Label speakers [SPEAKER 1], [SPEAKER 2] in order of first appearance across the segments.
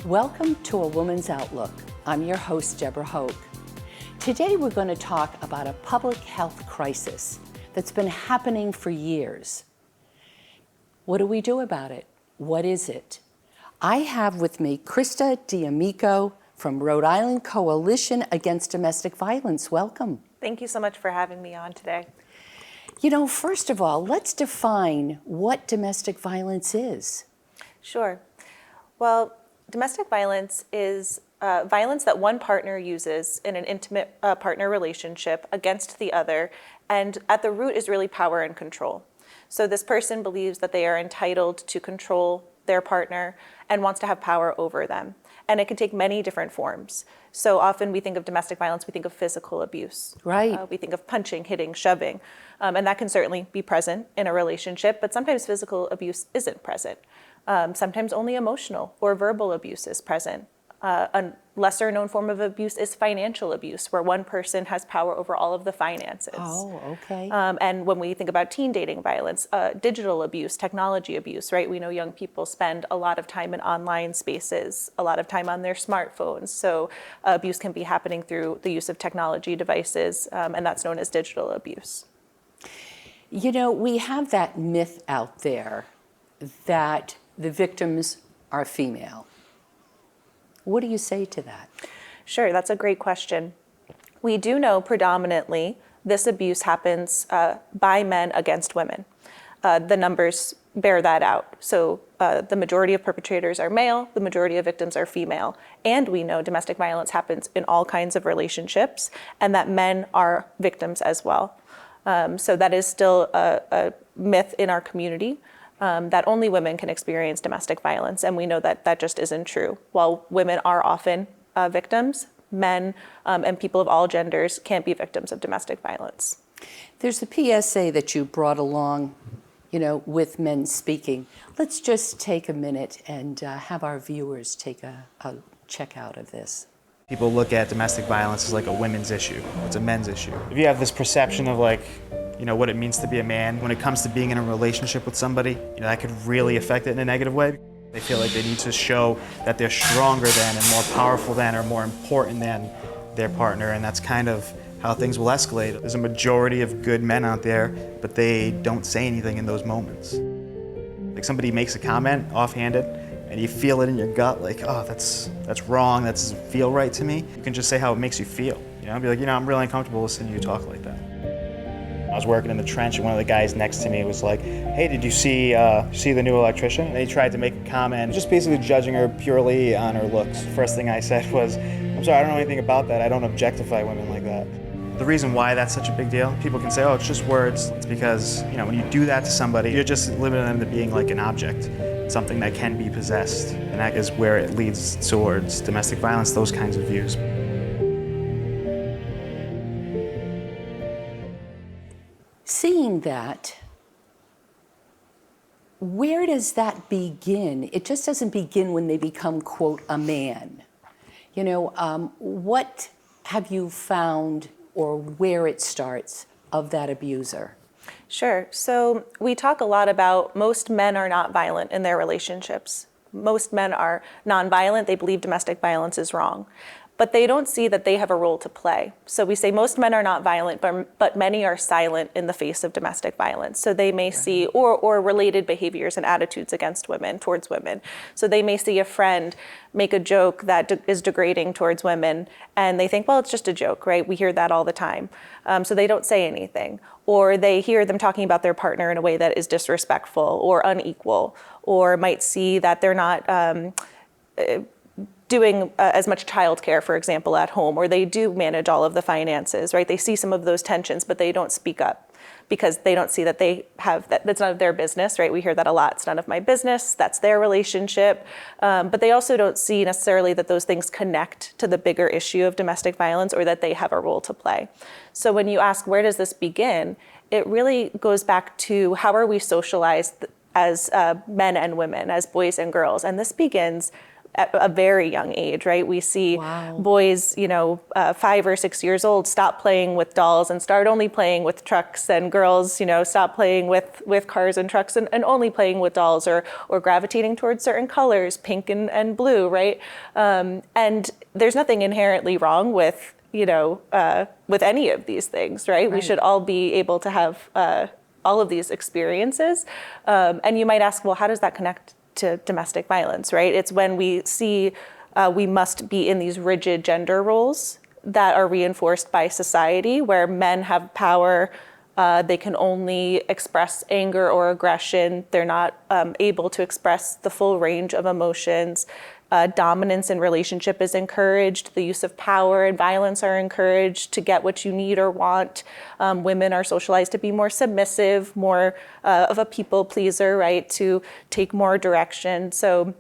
[SPEAKER 1] Welcome to A Woman's Outlook. I'm your host, Deborah Hogue. Today we're going to talk about a public health crisis that's been happening for years. What do we do about it? What is it? I have with me Krista D'Amico from Rhode Island Coalition Against Domestic Violence. Welcome.
[SPEAKER 2] Thank you so much for having me on today.
[SPEAKER 1] You know, first of all, let's define what domestic violence is.
[SPEAKER 2] Sure. Well, domestic violence is violence that one partner uses in an intimate partner relationship against the other, and at the root is really power and control. So this person believes that they are entitled to control their partner and wants to have power over them. And it can take many different forms. So often we think of domestic violence, we think of physical abuse.
[SPEAKER 1] Right.
[SPEAKER 2] We think of punching, hitting, shoving. And that can certainly be present in a relationship, but sometimes physical abuse isn't present. Sometimes only emotional or verbal abuse is present. A lesser known form of abuse is financial abuse, where one person has power over all of the finances.
[SPEAKER 1] Oh, okay.
[SPEAKER 2] And when we think about teen dating violence, digital abuse, technology abuse, right? We know young people spend a lot of time in online spaces, a lot of time on their smartphones. So abuse can be happening through the use of technology devices, and that's known as digital abuse.
[SPEAKER 1] You know, we have that myth out there that the victims are female. What do you say to that?
[SPEAKER 2] Sure, that's a great question. We do know predominantly this abuse happens by men against women. The numbers bear that out. So the majority of perpetrators are male, the majority of victims are female. And we know domestic violence happens in all kinds of relationships and that men are victims as well. So that is still a myth in our community. That only women can experience domestic violence, and we know that that just isn't true. While women are often victims, men and people of all genders can't be victims of domestic violence.
[SPEAKER 1] There's a PSA that you brought along, you know, with men speaking. Let's just take a minute and have our viewers take a check out of this.
[SPEAKER 3] People look at domestic violence as like a women's issue. It's a men's issue. If you have this perception of like, you know, what it means to be a man, when it comes to being in a relationship with somebody, you know, that could really affect it in a negative way. They feel like they need to show that they're stronger than and more powerful than or more important than their partner, and that's kind of how things will escalate. There's a majority of good men out there, but they don't say anything in those moments. Like somebody makes a comment offhanded, and you feel it in your gut, like, oh, that's wrong, that doesn't feel right to me. You can just say how it makes you feel. You know, be like, you know, I'm really uncomfortable listening to you talk like that. I was working in the trench, and one of the guys next to me was like, hey, did you see the new electrician? And he tried to make a comment, just basically judging her purely on her looks. First thing I said was, I'm sorry, I don't know anything about that. I don't objectify women like that. The reason why that's such a big deal, people can say, oh, it's just words. It's because, you know, when you do that to somebody, you're just limiting them to being like an object, something that can be possessed. And that is where it leads towards domestic violence, those kinds of views.
[SPEAKER 1] Seeing that, where does that begin? It just doesn't begin when they become, quote, a man. You know, what have you found or where it starts of that abuser?
[SPEAKER 2] Sure. So we talk a lot about most men are not violent in their relationships. Most men are nonviolent. They believe domestic violence is wrong. But they don't see that they have a role to play. So we say most men are not violent, but many are silent in the face of domestic violence. So they may see, or related behaviors and attitudes against women, towards women. So they may see a friend make a joke that is degrading towards women, and they think, well, it's just a joke, right? We hear that all the time. So they don't say anything. Or they hear them talking about their partner in a way that is disrespectful or unequal, or might see that they're not doing as much childcare, for example, at home, or they do manage all of the finances, right? They see some of those tensions, but they don't speak up because they don't see that they have, that's none of their business, right? We hear that a lot. It's none of my business. That's their relationship. But they also don't see necessarily that those things connect to the bigger issue of domestic violence or that they have a role to play. So when you ask, where does this begin? It really goes back to how are we socialized as men and women, as boys and girls? And this begins at a very young age, right? We see boys, 5 or 6 years old, stop playing with dolls and start only playing with trucks, and girls, stop playing with cars and trucks and only playing with dolls, or gravitating towards certain colors, pink and blue, right? And there's nothing inherently wrong with, with any of these things, right? We should all be able to have all of these experiences. And you might ask, well, how does that connect to domestic violence, right? It's when we see we must be in these rigid gender roles that are reinforced by society, where men have power, they can only express anger or aggression, they're not able to express the full range of emotions. Dominance in relationship is encouraged, the use of power and violence are encouraged to get what you need or want. Women are socialized to be more submissive, more of a people pleaser, right? To take more direction. So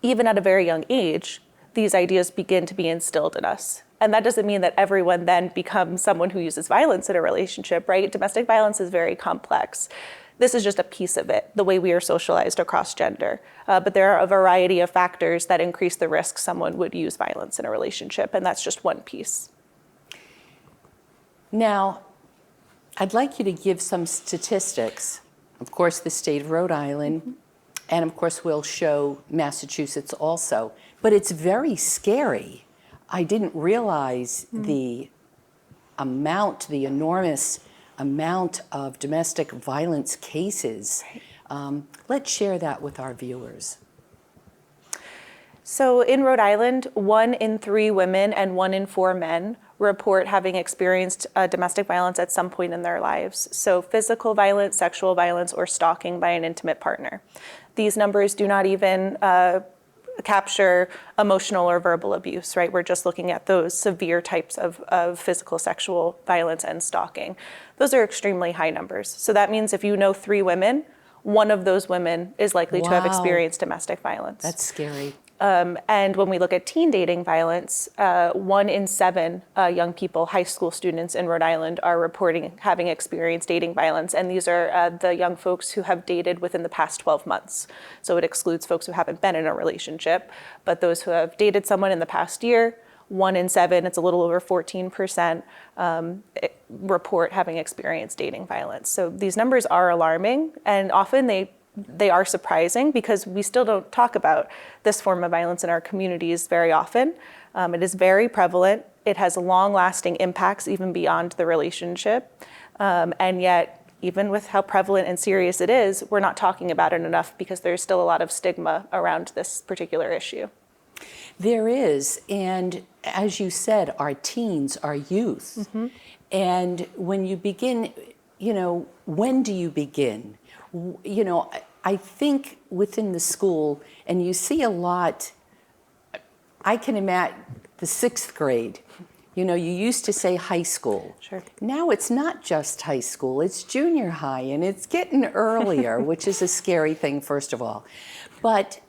[SPEAKER 2] even at a very young age, these ideas begin to be instilled in us. And that doesn't mean that everyone then becomes someone who uses violence in a relationship, right? Domestic violence is very complex. This is just a piece of it, the way we are socialized across gender. But there are a variety of factors that increase the risk someone would use violence in a relationship, and that's just one piece.
[SPEAKER 1] Now, I'd like you to give some statistics. Of course, the state of Rhode Island, and of course, we'll show Massachusetts also. But it's very scary. I didn't realize the enormous amount of domestic violence cases. Let's share that with our viewers.
[SPEAKER 2] So in Rhode Island, 1 in 3 women and 1 in 4 men report having experienced domestic violence at some point in their lives. So physical violence, sexual violence, or stalking by an intimate partner. These numbers do not even capture emotional or verbal abuse, right? We're just looking at those severe types of physical, sexual violence and stalking. Those are extremely high numbers. So that means if you know 3 women, 1 of those women is likely to have experienced domestic violence.
[SPEAKER 1] That's scary.
[SPEAKER 2] And when we look at teen dating violence, 1 in 7 young people, high school students in Rhode Island, are reporting having experienced dating violence. And these are the young folks who have dated within the past 12 months. So it excludes folks who haven't been in a relationship. But those who have dated someone in the past year, 1 in 7, it's a little over 14%, report having experienced dating violence. So these numbers are alarming, and often they are surprising because we still don't talk about this form of violence in our communities very often. It is very prevalent. It has long-lasting impacts even beyond the relationship. And yet, even with how prevalent and serious it is, we're not talking about it enough because there's still a lot of stigma around this particular issue.
[SPEAKER 1] There is, and as you said, our teens, our youth. And when you begin, when do you begin? I think within the school, and you see a lot, I can imagine the 6th grade, you used to say high school.
[SPEAKER 2] Sure.
[SPEAKER 1] Now it's not just high school, it's junior high, and it's getting earlier, which is a scary thing, first of all. But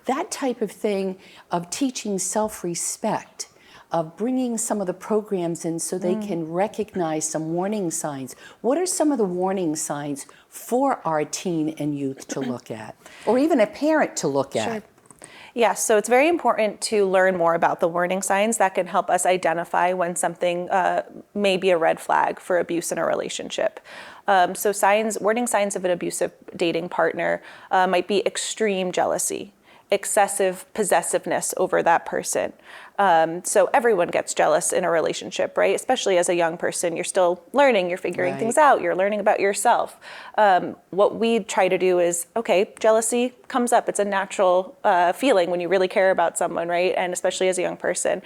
[SPEAKER 1] that type of thing of teaching self-respect, of bringing some of the programs in so they can recognize some warning signs. What are some of the warning signs for our teen and youth to look at, or even a parent to look at?
[SPEAKER 2] Sure. Yeah, so it's very important to learn more about the warning signs that can help us identify when something may be a red flag for abuse in a relationship. So warning signs of an abusive dating partner might be extreme jealousy, excessive possessiveness over that person. So everyone gets jealous in a relationship, right? Especially as a young person, you're still learning, you're figuring things out, you're learning about yourself. What we try to do is, okay, jealousy comes up. It's a natural feeling when you really care about someone, right? And especially as a young person.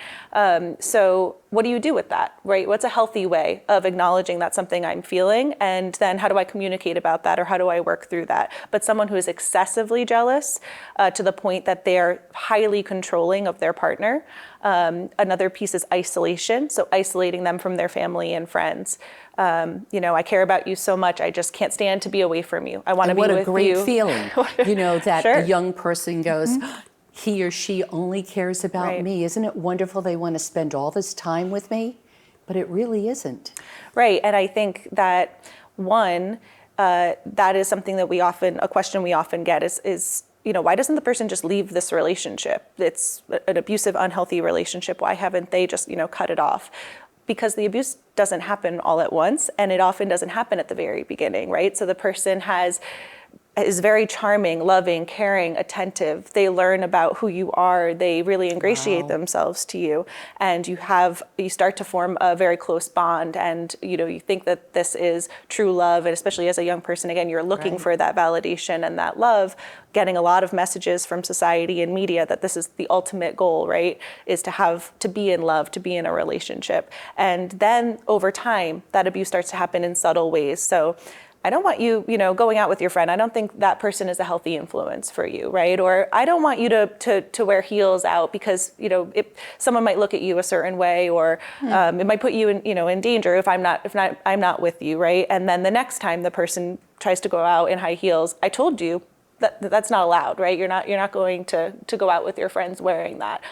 [SPEAKER 2] So what do you do with that, right? What's a healthy way of acknowledging that's something I'm feeling? And then how do I communicate about that, or how do I work through that? But someone who is excessively jealous to the point that they're highly controlling of their partner. Another piece is isolation, so isolating them from their family and friends. I care about you so much, I just can't stand to be away from you. I want to be with you.
[SPEAKER 1] What a great feeling, that
[SPEAKER 2] Sure.
[SPEAKER 1] a young person goes, he or she only cares about me. Isn't it wonderful they want to spend all this time with me? But it really isn't.
[SPEAKER 2] Right, and I think that that is something that a question we often get is why doesn't the person just leave this relationship? It's an abusive, unhealthy relationship. Why haven't they just, cut it off? Because the abuse doesn't happen all at once, and it often doesn't happen at the very beginning, right? So the person is very charming, loving, caring, attentive. They learn about who you are. They really ingratiate themselves to you. And you start to form a very close bond. And, you think that this is true love. And especially as a young person, again, you're looking for that validation and that love, getting a lot of messages from society and media that this is the ultimate goal, right? Is to be in love, to be in a relationship. And then over time, that abuse starts to happen in subtle ways. So I don't want you, going out with your friend. I don't think that person is a healthy influence for you, right? Or I don't want you to wear heels out because, someone might look at you a certain way, or it might put you in danger if I'm not with you, right? And then the next time the person tries to go out in high heels, I told you that's not allowed, right? You're not going to go out with your friends wearing that.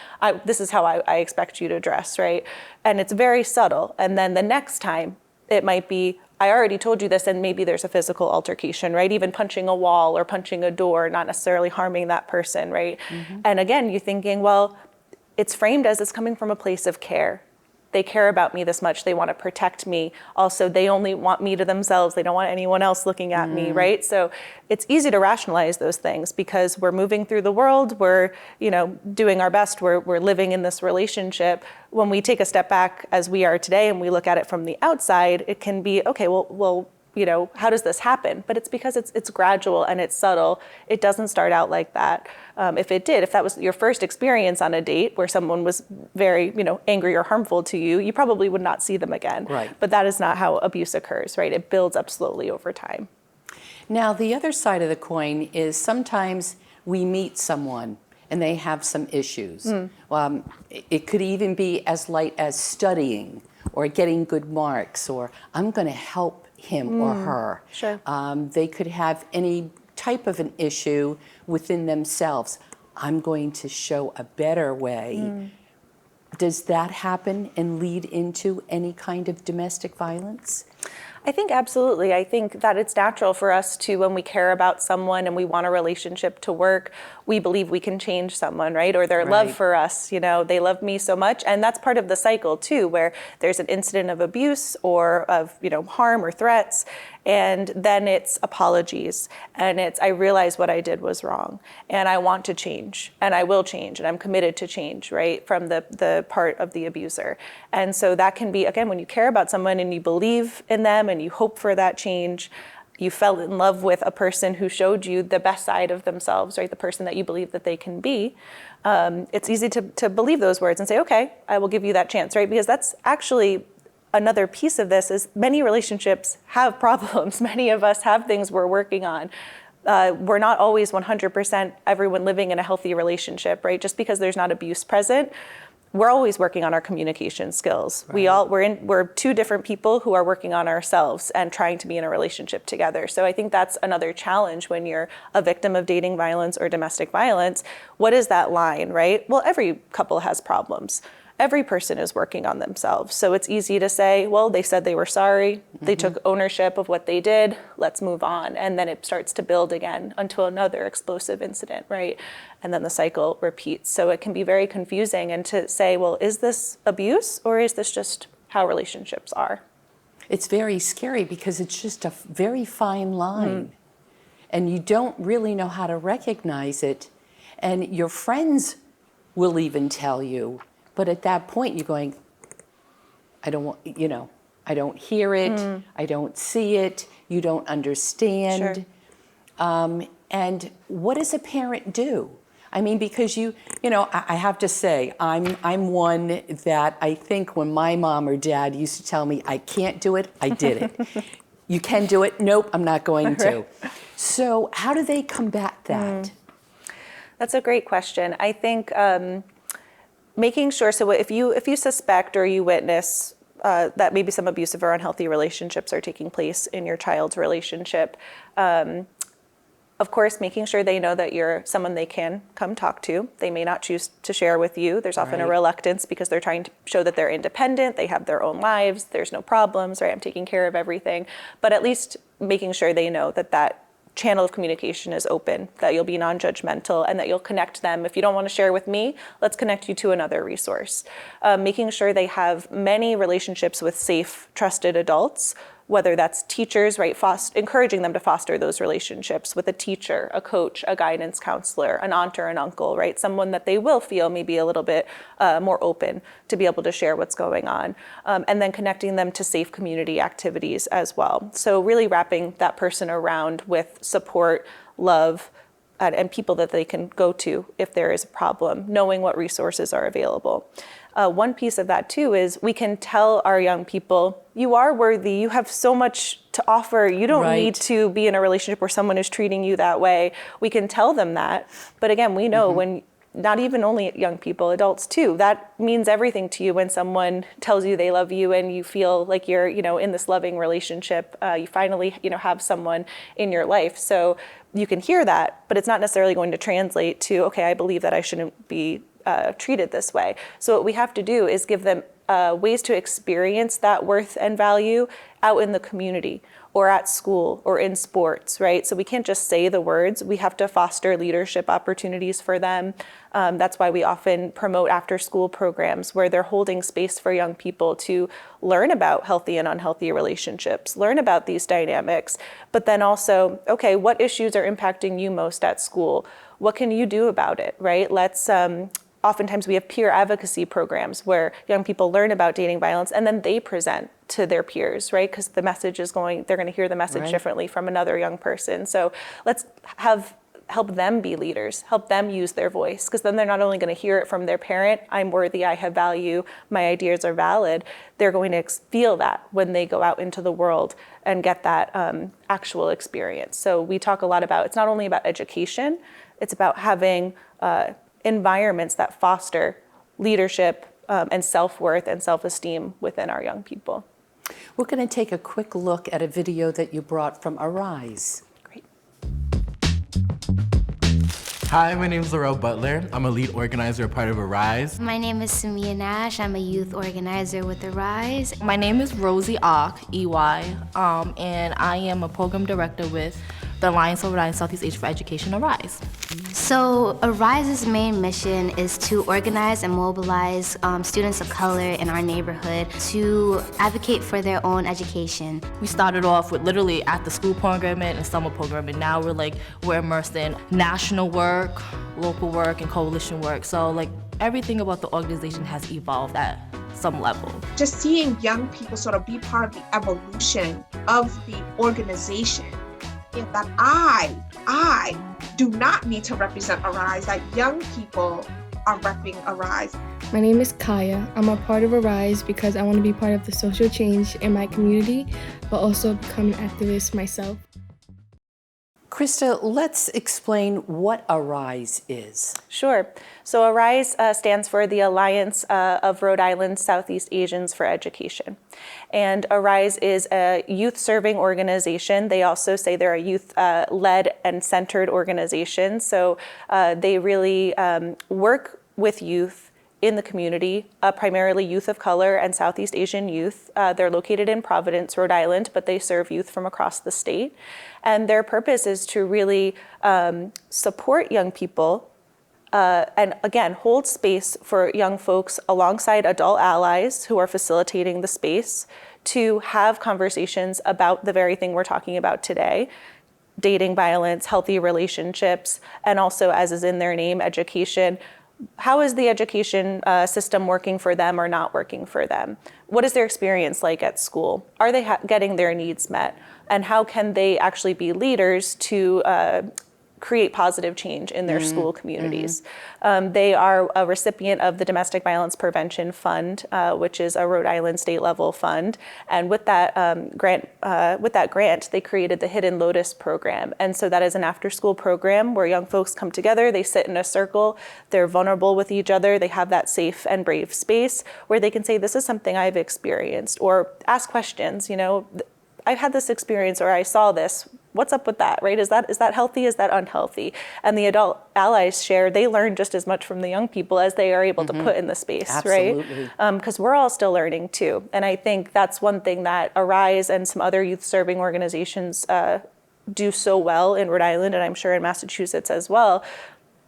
[SPEAKER 2] This is how I expect you to dress, right? And it's very subtle. And then the next time it might be, I already told you this, and maybe there's a physical altercation, right? Even punching a wall or punching a door, not necessarily harming that person, right? Mm-hmm. And again, you're thinking, well, it's framed as it's coming from a place of care. They care about me this much. They want to protect me. Also, they only want me to themselves. They don't want anyone else looking at me, right? So it's easy to rationalize those things because we're moving through the world. We're, doing our best. We're living in this relationship. When we take a step back as we are today and we look at it from the outside, it can be, okay, well, how does this happen? But it's because it's gradual and it's subtle. It doesn't start out like that. If that was your first experience on a date where someone was very, angry or harmful to you, you probably would not see them again.
[SPEAKER 1] Right.
[SPEAKER 2] But that is not how abuse occurs, right? It builds up slowly over time.
[SPEAKER 1] Now, the other side of the coin is sometimes we meet someone and they have some issues. It could even be as light as studying or getting good marks, or I'm going to help him or her.
[SPEAKER 2] Sure.
[SPEAKER 1] They could have any type of an issue within themselves. I'm going to show a better way. Does that happen and lead into any kind of domestic violence?
[SPEAKER 2] I think absolutely. I think that it's natural for us to, when we care about someone and we want a relationship to work, we believe we can change someone, right? Or their love for us, they love me so much. And that's part of the cycle too, where there's an incident of abuse or of, harm or threats. And then it's apologies. And it's, I realize what I did was wrong. And I want to change. And I will change. And I'm committed to change, right? From the part of the abuser. And so that can be, again, when you care about someone and you believe in them and you hope for that change, you fell in love with a person who showed you the best side of themselves, right? The person that you believe that they can be. It's easy to believe those words and say, okay, I will give you that chance, right? Because that's actually another piece of this is many relationships have problems. Many of us have things we're working on. We're not always 100% everyone living in a healthy relationship, right? Just because there's not abuse present, we're always working on our communication skills. Right. We're two different people who are working on ourselves and trying to be in a relationship together. So I think that's another challenge when you're a victim of dating violence or domestic violence. What is that line, right? Well, every couple has problems. Every person is working on themselves. So it's easy to say, well, they said they were sorry. They took ownership of what they did. Let's move on. And then it starts to build again until another explosive incident, right? And then the cycle repeats. So it can be very confusing. And to say, well, is this abuse or is this just how relationships are?
[SPEAKER 1] It's very scary because it's just a very fine line. And you don't really know how to recognize it. And your friends will even tell you. But at that point, you're going, I don't want, I don't hear it, I don't see it, you don't understand. Sure. And what does a parent do? I mean, because I have to say, I'm one that I think when my mom or dad used to tell me, I can't do it, I did it. You can do it? Nope, I'm not going to. So how do they combat that?
[SPEAKER 2] That's a great question. I think making sure, so if you suspect or you witness that maybe some abusive or unhealthy relationships are taking place in your child's relationship, of course, making sure they know that you're someone they can come talk to. They may not choose to share with you. There's often a reluctance because they're trying to show that they're independent, they have their own lives, there's no problems, right? I'm taking care of everything. But at least making sure they know that channel of communication is open, that you'll be non-judgmental, and that you'll connect them. If you don't want to share with me, let's connect you to another resource. Making sure they have many relationships with safe, trusted adults, whether that's teachers, right, encouraging them to foster those relationships with a teacher, a coach, a guidance counselor, an aunt or an uncle, right, someone that they will feel maybe a little bit more open to be able to share what's going on, and then connecting them to safe community activities as well. So really wrapping that person around with support, love, and people that they can go to if there is a problem, knowing what resources are available. One piece of that too is we can tell our young people, you are worthy, you have so much to offer, you don't need to be in a relationship where someone is treating you that way. We can tell them that. But again, we know when, not even only young people, adults too, that means everything to you when someone tells you they love you and you feel like you're, in this loving relationship. You finally, have someone in your life. So you can hear that, but it's not necessarily going to translate to, okay, I believe that I shouldn't be treated this way. So what we have to do is give them ways to experience that worth and value out in the community or at school or in sports, right? So we can't just say the words. We have to foster leadership opportunities for them. That's why we often promote after-school programs where they're holding space for young people to learn about healthy and unhealthy relationships, learn about these dynamics, but then also, okay, what issues are impacting you most at school? What can you do about it, right? Oftentimes we have peer advocacy programs where young people learn about dating violence and then they present to their peers, right? Because the message is they're going to hear the message differently from another young person. So let's help them be leaders, help them use their voice, because then they're not only going to hear it from their parent, I'm worthy, I have value, my ideas are valid, they're going to feel that when they go out into the world and get that actual experience. So we talk a lot about, it's not only about education, it's about having environments that foster leadership and self-worth and self-esteem within our young people.
[SPEAKER 1] We're going to take a quick look at a video that you brought from Arise.
[SPEAKER 2] Great.
[SPEAKER 4] Hi, my name is Laurel Butler. I'm a lead organizer, a part of Arise.
[SPEAKER 5] My name is Samia Nash. I'm a youth organizer with Arise.
[SPEAKER 6] My name is Rosie Ock, EY, and I am a program director with the Alliance of Rhode Island Southeast Asia for Education, Arise.
[SPEAKER 5] So Arise's main mission is to organize and mobilize students of color in our neighborhood to advocate for their own education.
[SPEAKER 6] We started off with literally after-school programming and summer programming. Now we're immersed in national work, local work, and coalition work. So everything about the organization has evolved at some level.
[SPEAKER 7] Just seeing young people sort of be part of the evolution of the organization, and that I do not need to represent Arise, that young people are repping Arise.
[SPEAKER 8] My name is Kaya. I'm a part of Arise because I want to be part of the social change in my community, but also become an activist myself.
[SPEAKER 1] Krista, let's explain what Arise is.
[SPEAKER 2] Sure. So Arise stands for the Alliance of Rhode Island Southeast Asians for Education. And Arise is a youth-serving organization. They also say they're a youth-led and centered organization. So they really work with youth in the community, primarily youth of color and Southeast Asian youth. They're located in Providence, Rhode Island, but they serve youth from across the state. And their purpose is to really support young people and again, hold space for young folks alongside adult allies who are facilitating the space to have conversations about the very thing we're talking about today: dating violence, healthy relationships, and also, as is in their name, education. How is the education system working for them or not working for them? What is their experience like at school? Are they getting their needs met? And how can they actually be leaders to create positive change in their school communities? They are a recipient of the Domestic Violence Prevention Fund, which is a Rhode Island state level fund. And with that grant, they created the Hidden Lotus program. And so that is an after-school program where young folks come together, they sit in a circle, they're vulnerable with each other, they have that safe and brave space where they can say, this is something I've experienced, or ask questions, I've had this experience, or I saw this. What's up with that, right? Is that healthy? Is that unhealthy? And the adult allies share, they learn just as much from the young people as they are able to put in the space,
[SPEAKER 1] Absolutely.
[SPEAKER 2] right? Because we're all still learning too. And I think that's one thing that Arise and some other youth serving organizations do so well in Rhode Island, and I'm sure in Massachusetts as well,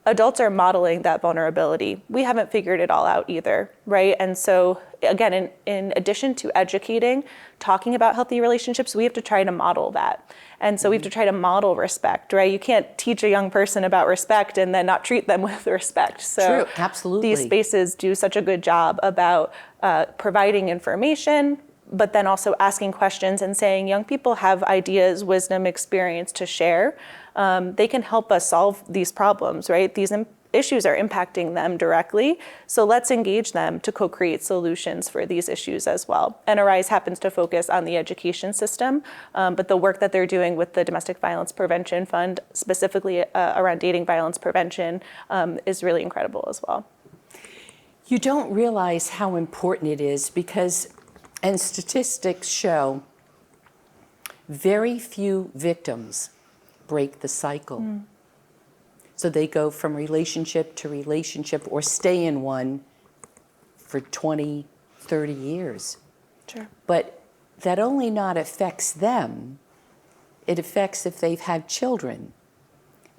[SPEAKER 2] adults are modeling that vulnerability. We haven't figured it all out either, right? And so again, in addition to educating, talking about healthy relationships, we have to try to model that. And so we have to try to model respect, right? You can't teach a young person about respect and then not treat them with respect. So
[SPEAKER 1] True, absolutely.
[SPEAKER 2] these spaces do such a good job about providing information, but then also asking questions and saying young people have ideas, wisdom, experience to share. They can help us solve these problems, right? These issues are impacting them directly. So let's engage them to co-create solutions for these issues as well. And Arise happens to focus on the education system, but the work that they're doing with the Domestic Violence Prevention Fund, specifically around dating violence prevention, is really incredible as well.
[SPEAKER 1] You don't realize how important it is because, and statistics show, very few victims break the cycle. So they go from relationship to relationship or stay in one for 20, 30 years.
[SPEAKER 2] Sure.
[SPEAKER 1] But that only not affects them, it affects if they've had children.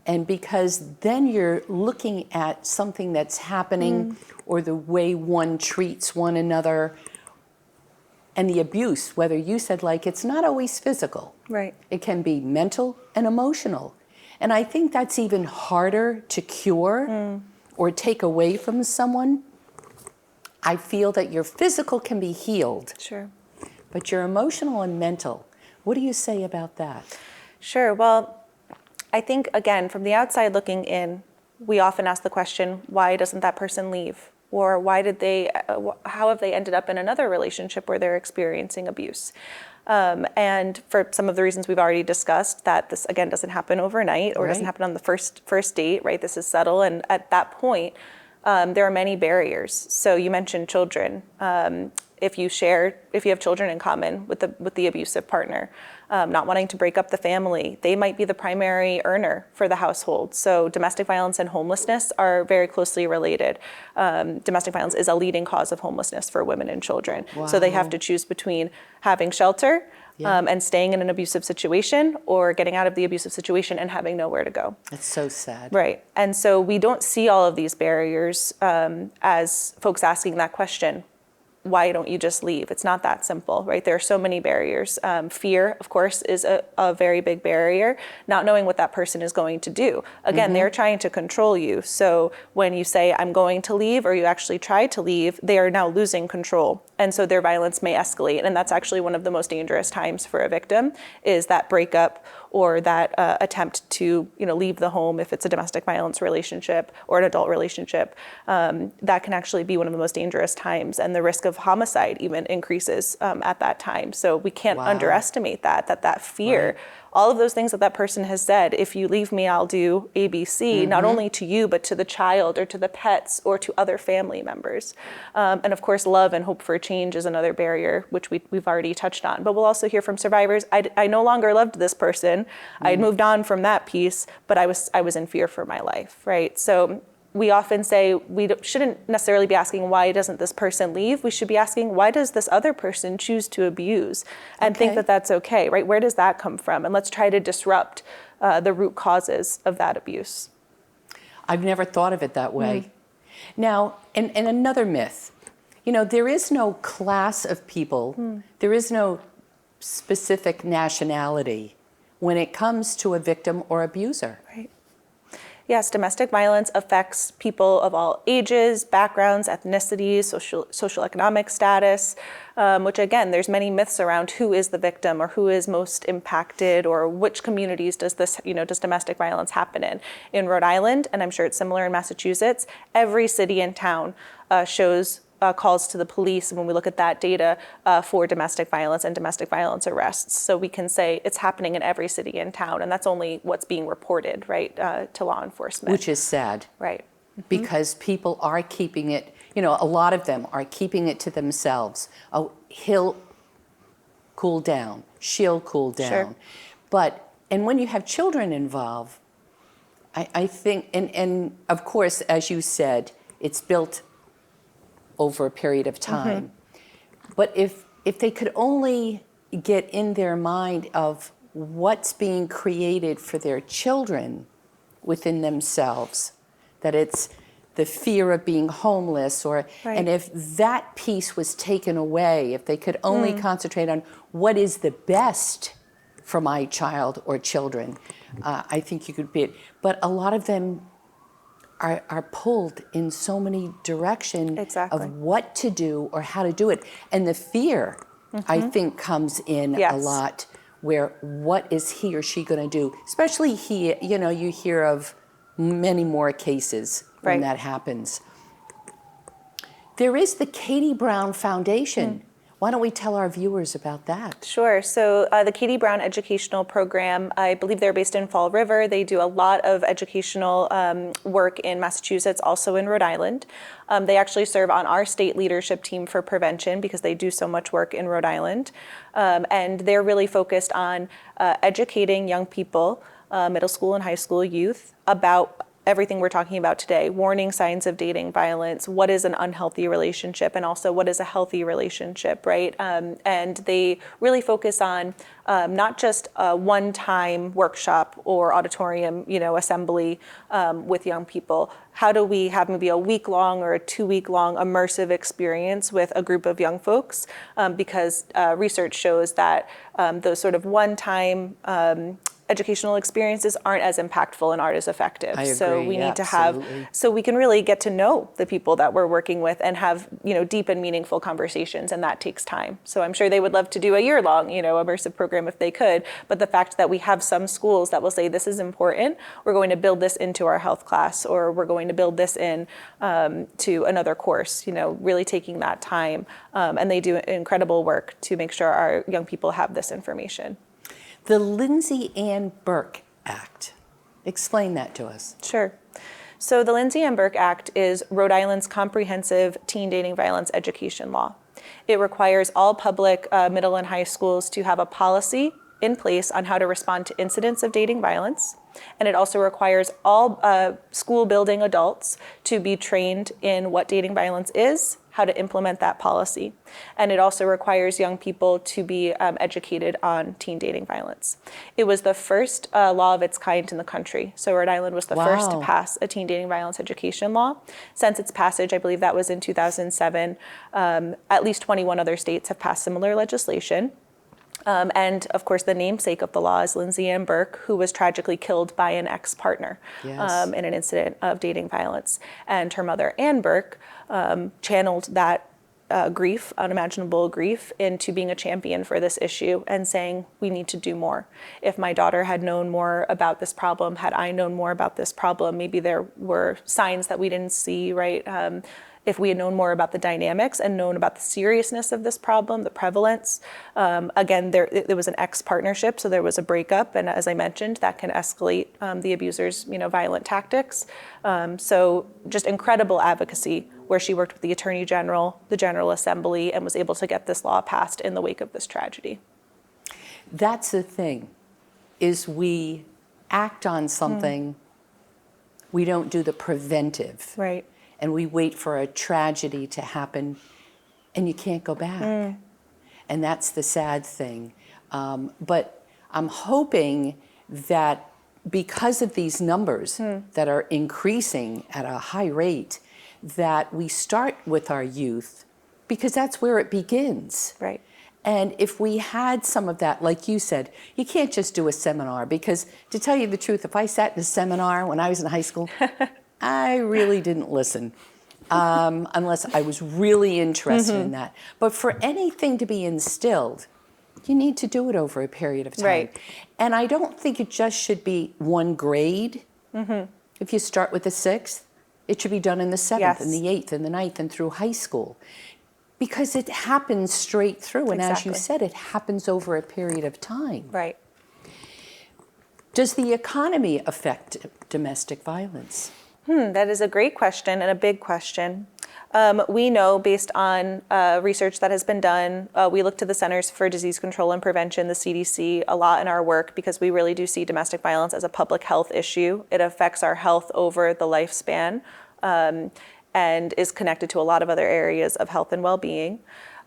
[SPEAKER 1] And because then you're looking at something that's happening or the way one treats one another and the abuse, whether you said like it's not always physical.
[SPEAKER 2] Right.
[SPEAKER 1] It can be mental and emotional. And I think that's even harder to cure or take away from someone. I feel that your physical can be healed,
[SPEAKER 2] Sure.
[SPEAKER 1] but your emotional and mental, what do you say about that?
[SPEAKER 2] Sure. Well, I think, again, from the outside looking in, we often ask the question, why doesn't that person leave? Or why did they, how have they ended up in another relationship where they're experiencing abuse? And for some of the reasons we've already discussed, that this, again, doesn't happen overnight or doesn't happen on the first date, right? This is subtle. And at that point, there are many barriers. So you mentioned children. If you have children in common with the abusive partner, not wanting to break up the family, they might be the primary earner for the household. So domestic violence and homelessness are very closely related. Domestic violence is a leading cause of homelessness for women and children.
[SPEAKER 1] Wow.
[SPEAKER 2] So they have to choose between having shelter and staying in an abusive situation or getting out of the abusive situation and having nowhere to go.
[SPEAKER 1] It's so sad.
[SPEAKER 2] Right. And so we don't see all of these barriers as folks asking that question. Why don't you just leave? It's not that simple, right? There are so many barriers. Fear, of course, is a very big barrier. Not knowing what that person is going to do. Again, they're trying to control you. So when you say, I'm going to leave, or you actually try to leave, they are now losing control. And so their violence may escalate. And that's actually one of the most dangerous times for a victim, is that breakup or that attempt to leave the home if it's a domestic violence relationship or an adult relationship. That can actually be one of the most dangerous times, and the risk of homicide even increases at that time. So we can't underestimate that fear. All of those things that person has said, if you leave me, I'll do ABC, not only to you, but to the child or to the pets or to other family members. And of course, love and hope for change is another barrier, which we've already touched on. But we'll also hear from survivors, I no longer loved this person. I had moved on from that piece, but I was in fear for my life, right? So we often say we shouldn't necessarily be asking, why doesn't this person leave? We should be asking, why does this other person choose to abuse? And think that that's okay, right? Where does that come from? And let's try to disrupt the root causes of that abuse.
[SPEAKER 1] I've never thought of it that way. Now, and another myth, there is no class of people, there is no specific nationality when it comes to a victim or abuser.
[SPEAKER 2] Right. Yes, domestic violence affects people of all ages, backgrounds, ethnicities, socioeconomic status, which again, there's many myths around who is the victim or who is most impacted or which communities does domestic violence happen in. In Rhode Island, and I'm sure it's similar in Massachusetts, every city and town shows calls to the police when we look at that data for domestic violence and domestic violence arrests. So we can say it's happening in every city and town, and that's only what's being reported, right, to law enforcement.
[SPEAKER 1] Which is sad.
[SPEAKER 2] Right.
[SPEAKER 1] Because people are keeping it, a lot of them are keeping it to themselves. Oh, he'll cool down, she'll cool down.
[SPEAKER 2] Sure.
[SPEAKER 1] And when you have children involved, I think, and of course, as you said, it's built over a period of time. But if they could only get in their mind of what's being created for their children within themselves, that it's the fear of being homeless, or and if that piece was taken away, if they could only concentrate on what is the best for my child or children, I think you could be it. But a lot of them are pulled in so many directions of what to do or how to do it. And the fear, I think, comes in a lot, where what is he or she going to do? Especially you hear of many more cases when that happens. There is the Katie Brown Foundation. Why don't we tell our viewers about that?
[SPEAKER 2] Sure. So the Katie Brown Educational Program, I believe they're based in Fall River. They do a lot of educational work in Massachusetts, also in Rhode Island. They actually serve on our state leadership team for prevention because they do so much work in Rhode Island. And they're really focused on educating young people, middle school and high school youth, about everything we're talking about today: warning signs of dating violence, what is an unhealthy relationship, and also what is a healthy relationship, right? And they really focus on not just a one-time workshop or auditorium, assembly with young people. How do we have maybe a week-long or a 2-week-long immersive experience with a group of young folks? Because research shows that those sort of one-time educational experiences aren't as impactful and aren't as effective.
[SPEAKER 1] I agree,
[SPEAKER 2] so we need to
[SPEAKER 1] absolutely.
[SPEAKER 2] so we can really get to know the people that we're working with and have, deep and meaningful conversations, and that takes time. So I'm sure they would love to do a year-long, immersive program if they could, but the fact that we have some schools that will say this is important, we're going to build this into our health class, or we're going to build this in to another course, really taking that time. And they do incredible work to make sure our young people have this information.
[SPEAKER 1] The Lindsay Ann Burke Act. Explain that to us.
[SPEAKER 2] Sure. So the Lindsay Ann Burke Act is Rhode Island's comprehensive teen dating violence education law. It requires all public middle and high schools to have a policy in place on how to respond to incidents of dating violence. And it also requires all school building adults to be trained in what dating violence is, how to implement that policy. And it also requires young people to be educated on teen dating violence. It was the first law of its kind in the country. So Rhode Island was the first to pass a teen dating violence education law. Since its passage, I believe that was in 2007, at least 21 other states have passed similar legislation. And of course, the namesake of the law is Lindsay Ann Burke, who was tragically killed by an ex-partner in an incident of dating violence. And her mother, Ann Burke, channeled that grief, unimaginable grief, into being a champion for this issue and saying, we need to do more. If my daughter had known more about this problem, had I known more about this problem, maybe there were signs that we didn't see, right? If we had known more about the dynamics and known about the seriousness of this problem, the prevalence. Again, there was an ex-partnership, so there was a breakup, and as I mentioned, that can escalate the abuser's violent tactics. So just incredible advocacy, where she worked with the Attorney General, the General Assembly, and was able to get this law passed in the wake of this tragedy.
[SPEAKER 1] That's the thing, is we act on something, we don't do the preventive.
[SPEAKER 2] Right.
[SPEAKER 1] And we wait for a tragedy to happen, and you can't go back. And that's the sad thing. But I'm hoping that because of these numbers that are increasing at a high rate, that we start with our youth, because that's where it begins.
[SPEAKER 2] Right.
[SPEAKER 1] And if we had some of that, like you said, you can't just do a seminar, because to tell you the truth, if I sat in a seminar when I was in high school, I really didn't listen unless I was really interested in that. But for anything to be instilled, you need to do it over a period of time.
[SPEAKER 2] Right.
[SPEAKER 1] And I don't think it just should be one grade. If you start with the 6th, it should be done in the 7th and the 8th and the 9th and through high school. Because it happens straight through. And as you said, it happens over a period of time.
[SPEAKER 2] Right.
[SPEAKER 1] Does the economy affect domestic violence?
[SPEAKER 2] That is a great question and a big question. We know, based on research that has been done, we look to the Centers for Disease Control and Prevention, the CDC, a lot in our work, because we really do see domestic violence as a public health issue. It affects our health over the lifespan and is connected to a lot of other areas of health and well-being.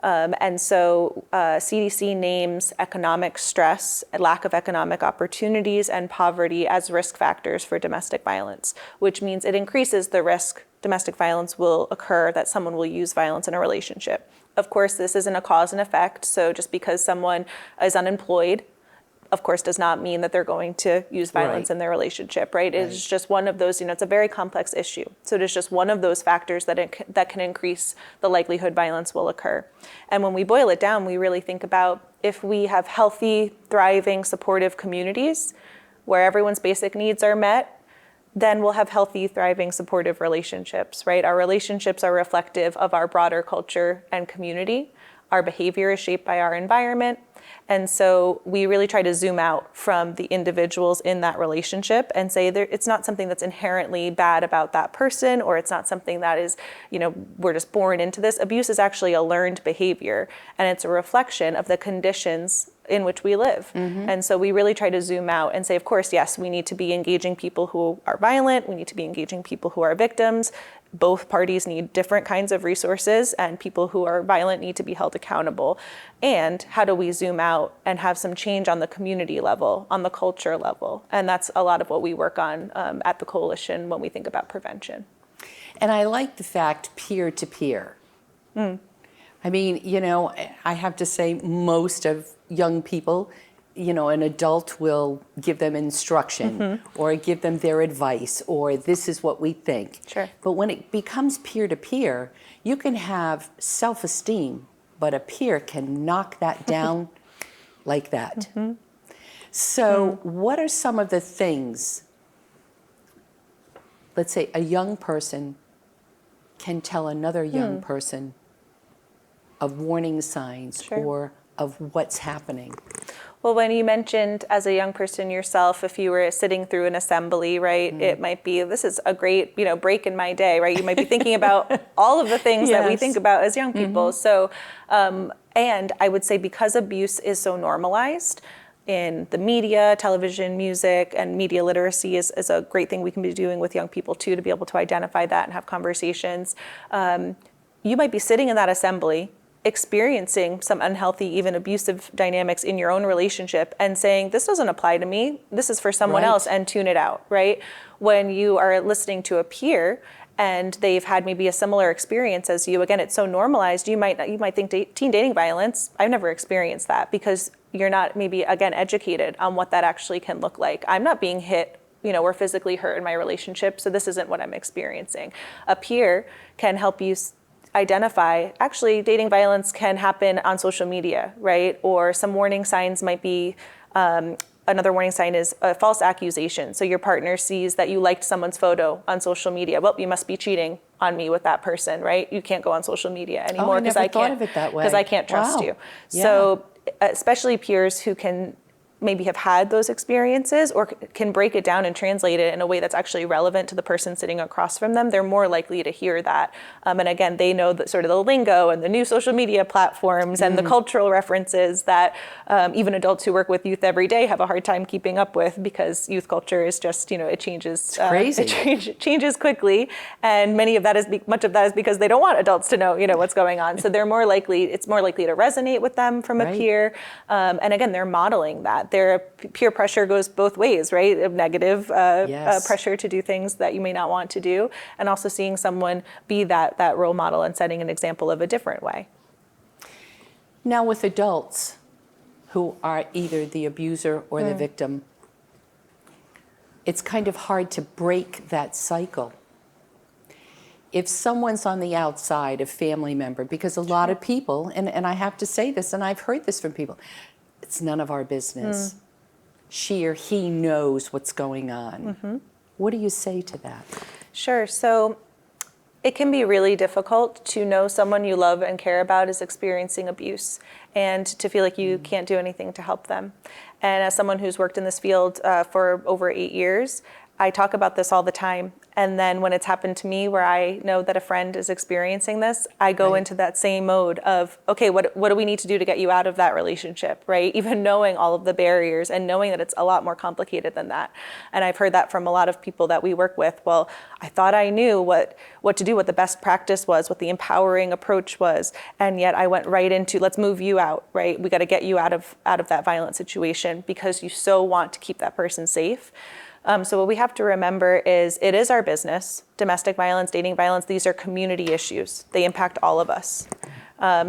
[SPEAKER 2] And so CDC names economic stress, lack of economic opportunities, and poverty as risk factors for domestic violence, which means it increases the risk domestic violence will occur, that someone will use violence in a relationship. Of course, this isn't a cause and effect. So just because someone is unemployed, of course, does not mean that they're going to use violence in their relationship, right? It's just one of those, it's a very complex issue. So it is just one of those factors that can increase the likelihood violence will occur. And when we boil it down, we really think about if we have healthy, thriving, supportive communities where everyone's basic needs are met, then we'll have healthy, thriving, supportive relationships, right? Our relationships are reflective of our broader culture and community. Our behavior is shaped by our environment. And so we really try to zoom out from the individuals in that relationship and say it's not something that's inherently bad about that person, or it's not something that is, we're just born into this. Abuse is actually a learned behavior, and it's a reflection of the conditions in which we live. And so we really try to zoom out and say, of course, yes, we need to be engaging people who are violent. We need to be engaging people who are victims. Both parties need different kinds of resources, and people who are violent need to be held accountable. And how do we zoom out and have some change on the community level, on the culture level? And that's a lot of what we work on at the coalition when we think about prevention.
[SPEAKER 1] And I like the fact peer-to-peer. I mean, I have to say most of young people, an adult will give them instruction or give them their advice, or this is what we think.
[SPEAKER 2] Sure.
[SPEAKER 1] But when it becomes peer-to-peer, you can have self-esteem, but a peer can knock that down like that. So what are some of the things, let's say a young person can tell another young person of warning signs or of what's happening?
[SPEAKER 2] Well, when you mentioned as a young person yourself, if you were sitting through an assembly, right, it might be, this is a great, break in my day, right? You might be thinking about all of the things that we think about as young people. So, and I would say because abuse is so normalized in the media, television, music, and media literacy is a great thing we can be doing with young people too, to be able to identify that and have conversations. You might be sitting in that assembly experiencing some unhealthy, even abusive dynamics in your own relationship and saying, this doesn't apply to me, this is for someone else, and tune it out, right? When you are listening to a peer and they've had maybe a similar experience as you, again, it's so normalized, you might think teen dating violence, I've never experienced that, because you're not maybe, again, educated on what that actually can look like. I'm not being hit, or physically hurt in my relationship, so this isn't what I'm experiencing. A peer can help you identify, actually, dating violence can happen on social media, right? Or some warning signs might be, another warning sign is a false accusation. So your partner sees that you liked someone's photo on social media. Well, you must be cheating on me with that person, right? You can't go on social media anymore because I can't trust you. Yeah. So especially peers who can maybe have had those experiences or can break it down and translate it in a way that's actually relevant to the person sitting across from them, they're more likely to hear that. And again, they know that sort of the lingo and the new social media platforms and the cultural references that even adults who work with youth every day have a hard time keeping up with, because youth culture is just, it changes.
[SPEAKER 1] It's crazy.
[SPEAKER 2] It changes quickly. And much of that is because they don't want adults to know, what's going on. So it's more likely to resonate with them from a peer. And again, they're modeling that. Their peer pressure goes both ways, right? Of negative pressure to do things that you may not want to do, and also seeing someone be that role model and setting an example of a different way.
[SPEAKER 1] Now, with adults who are either the abuser or the victim, it's kind of hard to break that cycle. If someone's on the outside, a family member, because a lot of people, and I have to say this, and I've heard this from people, it's none of our business. She or he knows what's going on. What do you say to that?
[SPEAKER 2] Sure. So it can be really difficult to know someone you love and care about is experiencing abuse and to feel like you can't do anything to help them. And as someone who's worked in this field for over 8 years, I talk about this all the time. And then when it's happened to me where I know that a friend is experiencing this, I go into that same mode of, okay, what do we need to do to get you out of that relationship, right? Even knowing all of the barriers and knowing that it's a lot more complicated than that. And I've heard that from a lot of people that we work with. Well, I thought I knew what to do, what the best practice was, what the empowering approach was. And yet I went right into, let's move you out, right? We got to get you out of that violent situation because you so want to keep that person safe. So what we have to remember is it is our business. Domestic violence, dating violence, these are community issues. They impact all of us.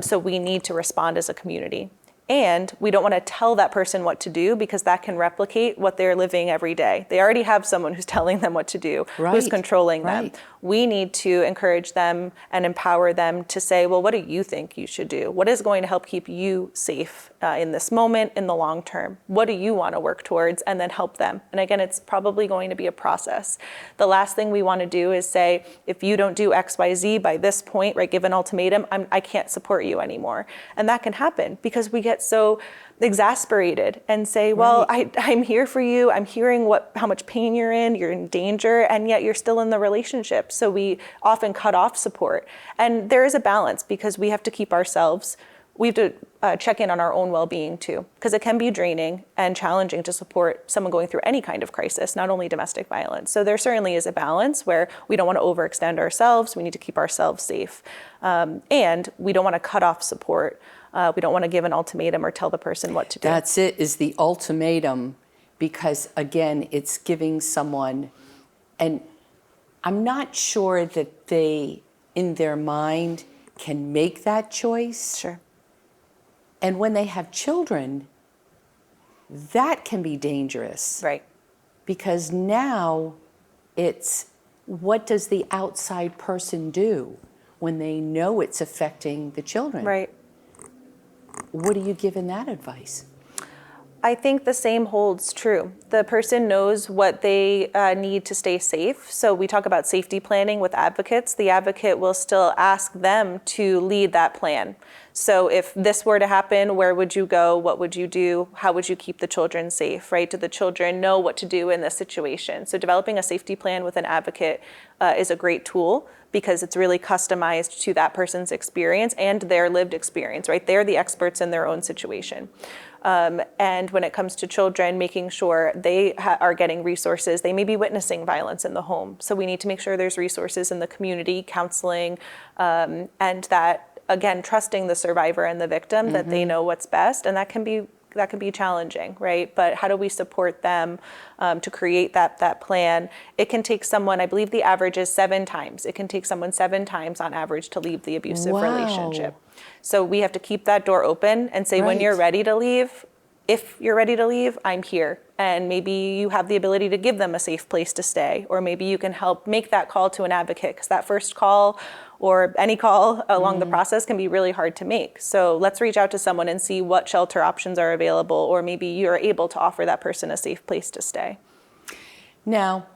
[SPEAKER 2] So we need to respond as a community. And we don't want to tell that person what to do because that can replicate what they're living every day. They already have someone who's telling them what to do, who's controlling them. We need to encourage them and empower them to say, well, what do you think you should do? What is going to help keep you safe in this moment, in the long term? What do you want to work towards? And then help them. And again, it's probably going to be a process. The last thing we want to do is say, if you don't do X, Y, Z by this point, right, give an ultimatum, I can't support you anymore. And that can happen because we get so exasperated and say, well, I'm here for you. I'm hearing how much pain you're in danger, and yet you're still in the relationship. So we often cut off support. And there is a balance because we have to keep ourselves, we have to check in on our own well-being too, because it can be draining and challenging to support someone going through any kind of crisis, not only domestic violence. So there certainly is a balance where we don't want to overextend ourselves. We need to keep ourselves safe. And we don't want to cut off support. We don't want to give an ultimatum or tell the person what to do.
[SPEAKER 1] That's it, is the ultimatum, because again, it's giving someone, and I'm not sure that they, in their mind, can make that choice.
[SPEAKER 2] Sure.
[SPEAKER 1] And when they have children, that can be dangerous.
[SPEAKER 2] Right.
[SPEAKER 1] Because now it's, what does the outside person do when they know it's affecting the children?
[SPEAKER 2] Right.
[SPEAKER 1] What do you give in that advice?
[SPEAKER 2] I think the same holds true. The person knows what they need to stay safe. So we talk about safety planning with advocates. The advocate will still ask them to lead that plan. So if this were to happen, where would you go? What would you do? How would you keep the children safe, right? Do the children know what to do in this situation? So developing a safety plan with an advocate is a great tool because it's really customized to that person's experience and their lived experience, right? They're the experts in their own situation. And when it comes to children, making sure they are getting resources. They may be witnessing violence in the home. So we need to make sure there's resources in the community, counseling, and that, again, trusting the survivor and the victim that they know what's best. And that can be challenging, right? But how do we support them to create that plan? It can take someone, I believe the average is 7 times. It can take someone 7 times on average to leave the abusive relationship. So we have to keep that door open and say, when you're ready to leave, if you're ready to leave, I'm here. And maybe you have the ability to give them a safe place to stay, or maybe you can help make that call to an advocate, because that first call or any call along the process can be really hard to make. So let's reach out to someone and see what shelter options are available, or maybe you're able to offer that person a safe place to stay.
[SPEAKER 1] Now,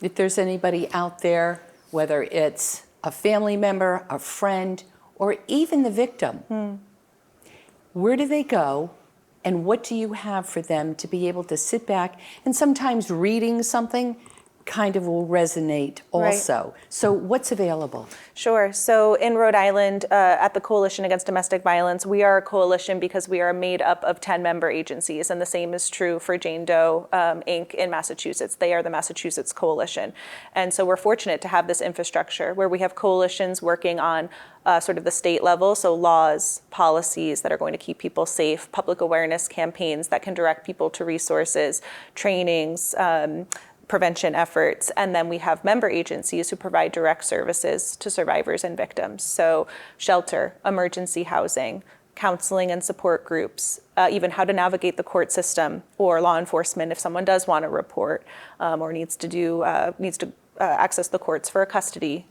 [SPEAKER 1] if there's anybody out there, whether it's a family member, a friend, or even the victim, where do they go? And what do you have for them to be able to sit back, and sometimes reading something kind of will resonate also. So what's available?
[SPEAKER 2] Sure. So in Rhode Island, at the Coalition Against Domestic Violence, we are a coalition because we are made up of 10 member agencies, and the same is true for Jane Doe Inc. in Massachusetts. They are the Massachusetts Coalition. And so we're fortunate to have this infrastructure where we have coalitions working on sort of the state level, so laws, policies that are going to keep people safe, public awareness campaigns that can direct people to resources, trainings, prevention efforts, and then we have member agencies who provide direct services to survivors and victims. So shelter, emergency housing, counseling and support groups, even how to navigate the court system, or law enforcement if someone does want to report or needs to access the courts for a custody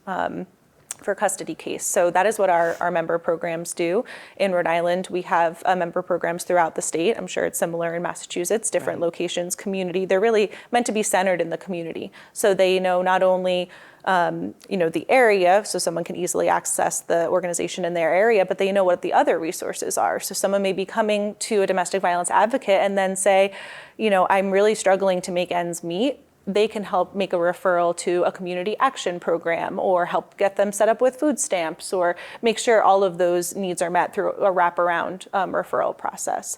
[SPEAKER 2] case. So that is what our member programs do. In Rhode Island, we have member programs throughout the state. I'm sure it's similar in Massachusetts, different locations, community. They're really meant to be centered in the community. So they know not only the area, so someone can easily access the organization in their area, but they know what the other resources are. So someone may be coming to a domestic violence advocate and then say, I'm really struggling to make ends meet. they can help make a referral to a community action program or help get them set up with food stamps or make sure all of those needs are met through a wraparound referral process.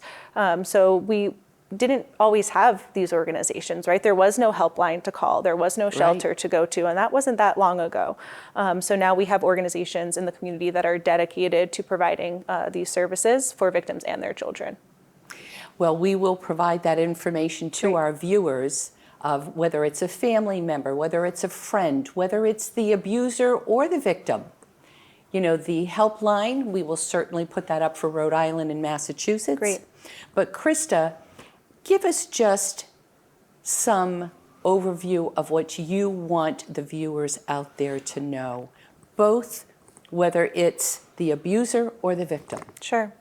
[SPEAKER 2] So we didn't always have these organizations, right? There was no helpline to call, there was no shelter to go to, and that wasn't that long ago. So now we have organizations in the community that are dedicated to providing these services for victims and their children.
[SPEAKER 1] Well, we will provide that information to our viewers of whether it's a family member, whether it's a friend, whether it's the abuser or the victim. You know, the helpline, we will certainly put that up for Rhode Island and Massachusetts.
[SPEAKER 2] Great.
[SPEAKER 1] But Krista, give us just some overview of what you want the viewers out there to know, both whether it's the abuser or the victim.
[SPEAKER 2] Sure.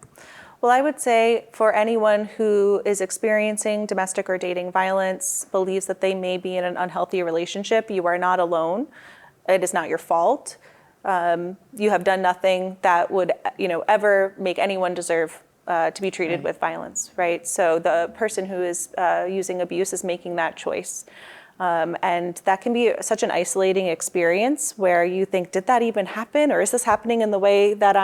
[SPEAKER 2] Well, I would say for anyone who is experiencing domestic or dating violence, believes that they may be in an unhealthy relationship, you are not alone. It is not your fault. You have done nothing that would, ever make anyone deserve to be treated with violence, right? So the person who is using abuse is making that choice. And that can be such an isolating experience where you think, did that even happen? Or is this happening in the way that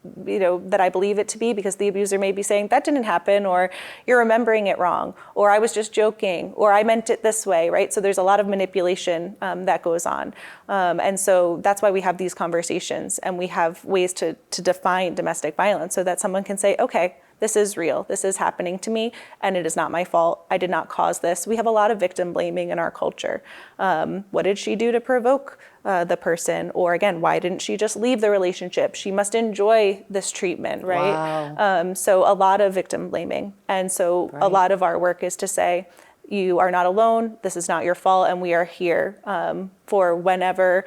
[SPEAKER 2] that I believe it to be, because the abuser may be saying that didn't happen, or you're remembering it wrong, or I was just joking, or I meant it this way, right? So there's a lot of manipulation that goes on. And so that's why we have these conversations and we have ways to define domestic violence so that someone can say, okay, this is real, this is happening to me, and it is not my fault. I did not cause this. We have a lot of victim blaming in our culture. What did she do to provoke the person? Or again, why didn't she just leave the relationship? She must enjoy this treatment, right?
[SPEAKER 1] Wow.
[SPEAKER 2] So a lot of victim blaming. And so a lot of our work is to say, you are not alone, this is not your fault, and we are here for whenever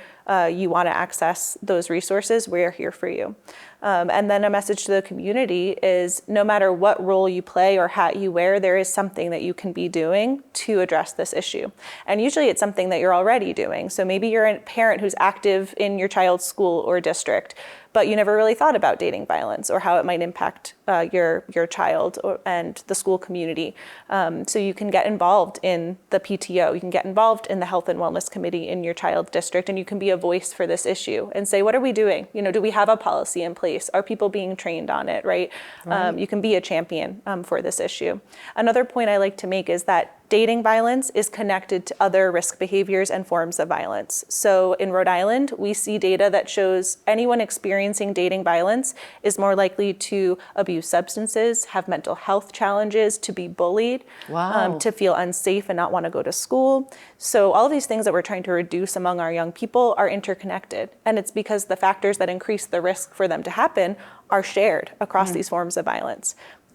[SPEAKER 2] you want to access those resources, we are here for you. And then a message to the community is no matter what role you play or hat you wear, there is something that you can be doing to address this issue. And usually it's something that you're already doing. So maybe you're a parent who's active in your child's school or district, but you never really thought about dating violence or how it might impact your child and the school community. So you can get involved in the PTO, you can get involved in the health and wellness committee in your child's district, and you can be a voice for this issue and say, what are we doing? Do we have a policy in place? Are people being trained on it, right? You can be a champion for this issue. Another point I like to make is that dating violence is connected to other risk behaviors and forms of violence. So in Rhode Island, we see data that shows anyone experiencing dating violence is more likely to abuse substances, have mental health challenges, to be bullied, to feel unsafe and not want to go to school. So all of these things that we're trying to reduce among our young people are interconnected. And it's because the factors that increase the risk for them to happen are shared across these forms of violence.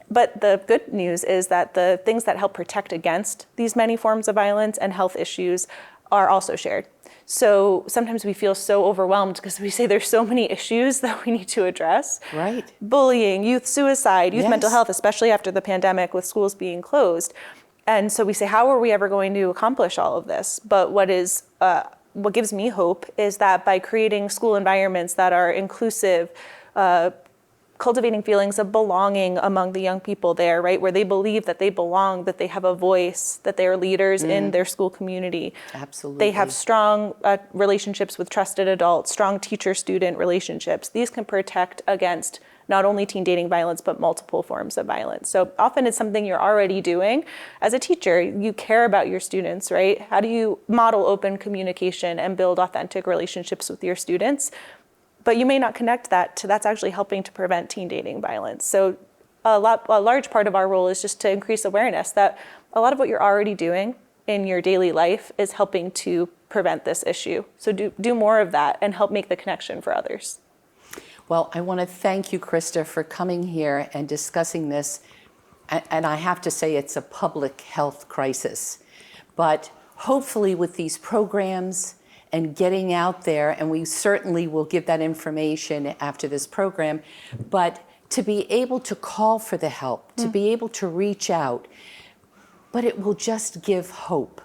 [SPEAKER 2] But the good news is that the things that help protect against these many forms of violence and health issues are also shared. So sometimes we feel so overwhelmed because we say there's so many issues that we need to address.
[SPEAKER 1] Right.
[SPEAKER 2] Bullying, youth suicide, youth mental health, especially after the pandemic with schools being closed. And so we say, how are we ever going to accomplish all of this? But what gives me hope is that by creating school environments that are inclusive, cultivating feelings of belonging among the young people there, right? Where they believe that they belong, that they have a voice, that they are leaders in their school community.
[SPEAKER 1] Absolutely.
[SPEAKER 2] They have strong relationships with trusted adults, strong teacher-student relationships. These can protect against not only teen dating violence, but multiple forms of violence. So often it's something you're already doing. As a teacher, you care about your students, right? How do you model open communication and build authentic relationships with your students? But you may not connect that to that's actually helping to prevent teen dating violence. So a large part of our role is just to increase awareness that a lot of what you're already doing in your daily life is helping to prevent this issue. So do more of that and help make the connection for others.
[SPEAKER 1] Well, I want to thank you, Krista, for coming here and discussing this. And I have to say it's a public health crisis. But hopefully with these programs and getting out there, and we certainly will give that information after this program, but to be able to call for the help, to be able to reach out, but it will just give hope.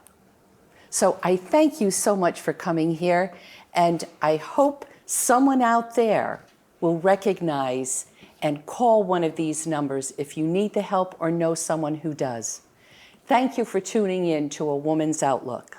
[SPEAKER 1] So I thank you so much for coming here, and I hope someone out there will recognize and call one of these numbers if you need the help or know someone who does. Thank you for tuning in to A Woman's Outlook.